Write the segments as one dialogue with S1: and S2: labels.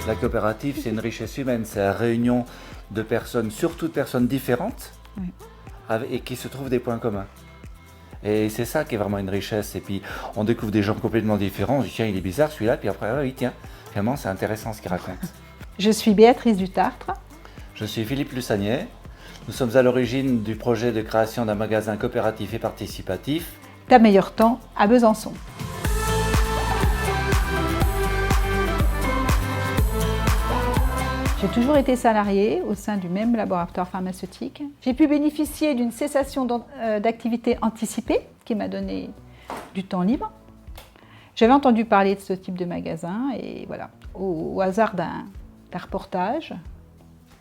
S1: La coopérative, c'est une richesse humaine, c'est la réunion de personnes, surtout de personnes différentes,
S2: Oui.
S1: et qui se trouvent des points communs. Et c'est ça qui est vraiment une richesse. Et puis, on découvre des gens complètement différents. On se dit, tiens, il est bizarre celui-là. Puis après, ah oui, tiens, finalement, c'est intéressant ce qu'il raconte.
S2: Je suis Béatrice Dutartre.
S1: Je suis Philippe Lussagnet. Nous sommes à l'origine du projet de création d'un magasin coopératif et participatif.
S2: Ta meilleur temps à Besançon. J'ai toujours été salariée au sein du même laboratoire pharmaceutique. J'ai pu bénéficier d'une cessation d'activité anticipée qui m'a donné du temps libre. J'avais entendu parler de ce type de magasin et voilà, au hasard d'un reportage,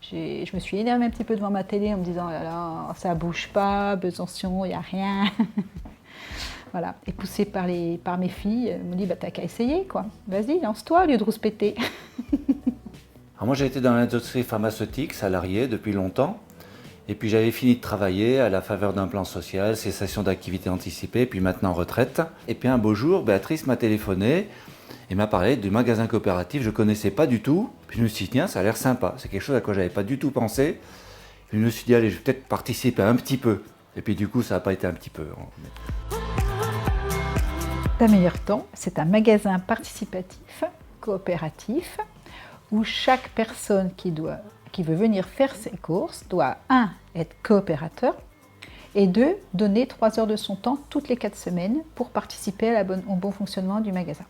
S2: je me suis énervée un petit peu devant ma télé en me disant « Oh là là, ça bouge pas, Besançon, il n'y a rien ». Voilà, et poussée par mes filles, elles m'ont dit bah, « T'as qu'à essayer, quoi. Vas-y, lance-toi au lieu de rouspéter ».
S1: Alors moi, j'ai été dans l'industrie pharmaceutique, salarié depuis longtemps. Et puis j'avais fini de travailler à la faveur d'un plan social, cessation d'activité anticipée, puis maintenant retraite. Et puis un beau jour, Béatrice m'a téléphoné et m'a parlé du magasin coopératif. Je ne connaissais pas du tout. Puis je me suis dit, tiens, ça a l'air sympa. C'est quelque chose à quoi je n'avais pas du tout pensé. Puis je me suis dit, allez, je vais peut-être participer un petit peu. Et puis du coup, ça n'a pas été un petit peu.
S2: Ta meilleur temps, c'est un magasin participatif, coopératif, où chaque personne qui veut venir faire ses courses doit, 1, être coopérateur, et 2, donner 3 heures de son temps toutes les 4 semaines pour participer au bon fonctionnement du magasin.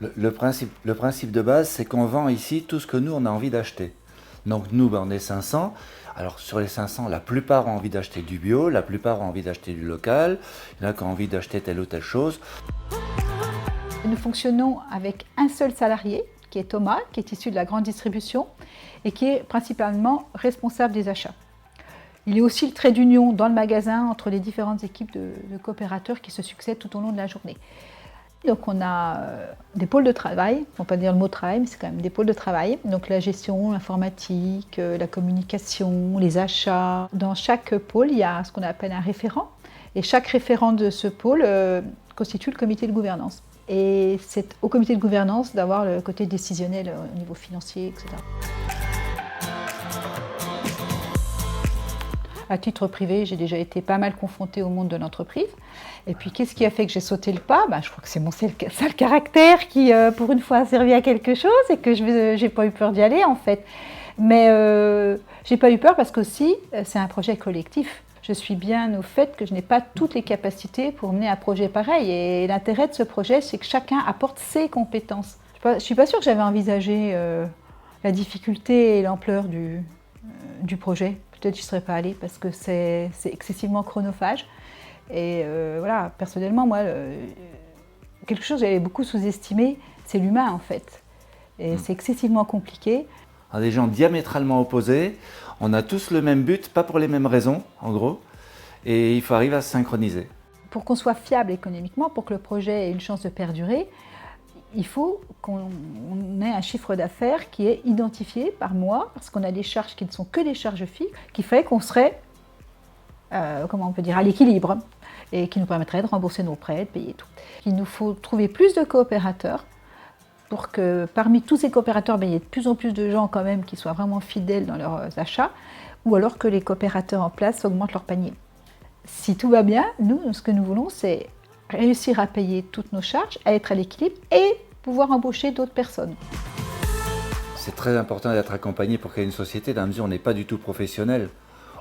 S1: Le principe de base, c'est qu'on vend ici tout ce que nous, on a envie d'acheter. Donc nous, on est 500. Alors sur les 500, la plupart ont envie d'acheter du bio, la plupart ont envie d'acheter du local, il y en a qui ont envie d'acheter telle ou telle chose.
S2: Nous fonctionnons avec un seul salarié, qui est Thomas, qui est issu de la grande distribution et qui est principalement responsable des achats. Il est aussi le trait d'union dans le magasin entre les différentes équipes de coopérateurs qui se succèdent tout au long de la journée. Donc on a des pôles de travail, on ne va pas dire le mot travail, mais c'est quand même des pôles de travail. Donc la gestion, l'informatique, la communication, les achats. Dans chaque pôle, il y a ce qu'on appelle un référent. Et chaque référent de ce pôle constitue le comité de gouvernance. Et c'est au comité de gouvernance d'avoir le côté décisionnel au niveau financier, etc. À titre privé, j'ai déjà été pas mal confrontée au monde de l'entreprise. Et puis, qu'est-ce qui a fait que j'ai sauté le pas ? Je crois que c'est mon sale caractère qui, pour une fois, a servi à quelque chose et que je n'ai pas eu peur d'y aller, en fait. Mais j'ai pas eu peur parce qu'aussi, c'est un projet collectif. Je suis bien au fait que je n'ai pas toutes les capacités pour mener un projet pareil. Et l'intérêt de ce projet, c'est que chacun apporte ses compétences. Je ne suis pas sûre que j'avais envisagé la difficulté et l'ampleur du projet. Peut-être que je n'y serais pas allée parce que c'est excessivement chronophage. Et voilà, personnellement, moi, quelque chose que j'avais beaucoup sous-estimé, c'est l'humain en fait. Et c'est excessivement compliqué.
S1: Alors, des gens diamétralement opposés, on a tous le même but, pas pour les mêmes raisons, en gros, et il faut arriver à se synchroniser.
S2: Pour qu'on soit fiable économiquement, pour que le projet ait une chance de perdurer, il faut qu'on ait un chiffre d'affaires qui est identifié par mois, parce qu'on a des charges qui ne sont que des charges fixes, qui fait qu'on serait, comment on peut dire, à l'équilibre, et qui nous permettrait de rembourser nos prêts, de payer tout. Il nous faut trouver plus de coopérateurs, pour que parmi tous ces coopérateurs, il y ait de plus en plus de gens quand même qui soient vraiment fidèles dans leurs achats, ou alors que les coopérateurs en place augmentent leur panier. Si tout va bien, nous, ce que nous voulons, c'est réussir à payer toutes nos charges, à être à l'équilibre et pouvoir embaucher d'autres personnes.
S1: C'est très important d'être accompagné pour créer une société, dans la mesure où on n'est pas du tout professionnel.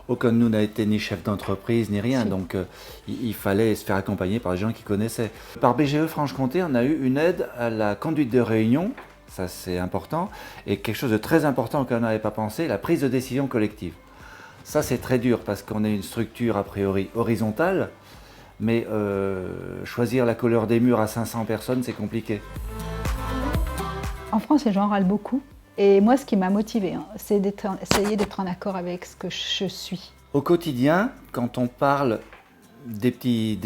S1: Aucun de nous n'a été ni chef d'entreprise, ni rien, donc il fallait se faire accompagner par des gens qui connaissaient. Par BGE Franche-Comté, on a eu une aide à la conduite de réunion, ça c'est important, et quelque chose de très important auquel on n'avait pas pensé, la prise de décision collective. Ça c'est très dur parce qu'on est une structure a priori horizontale, mais choisir la couleur des murs à 500 personnes, c'est compliqué.
S2: En France, les gens râlent beaucoup. Et moi, ce qui m'a motivée, c'est d'essayer d'être en accord avec ce que je suis.
S1: Au quotidien, quand on parle des petits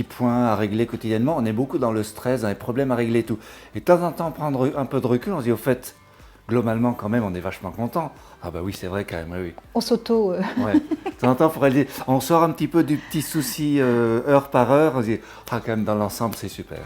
S1: points à régler quotidiennement, on est beaucoup dans le stress, dans les problèmes à régler et tout. Et de temps en temps, prendre un peu de recul, on se dit au fait, globalement quand même, on est vachement content. Ah bah oui, c'est vrai quand même, oui.
S2: On s'auto...
S1: Ouais. De temps en temps, on sort un petit peu du petit souci heure par heure, on se dit, ah quand même, dans l'ensemble, c'est super.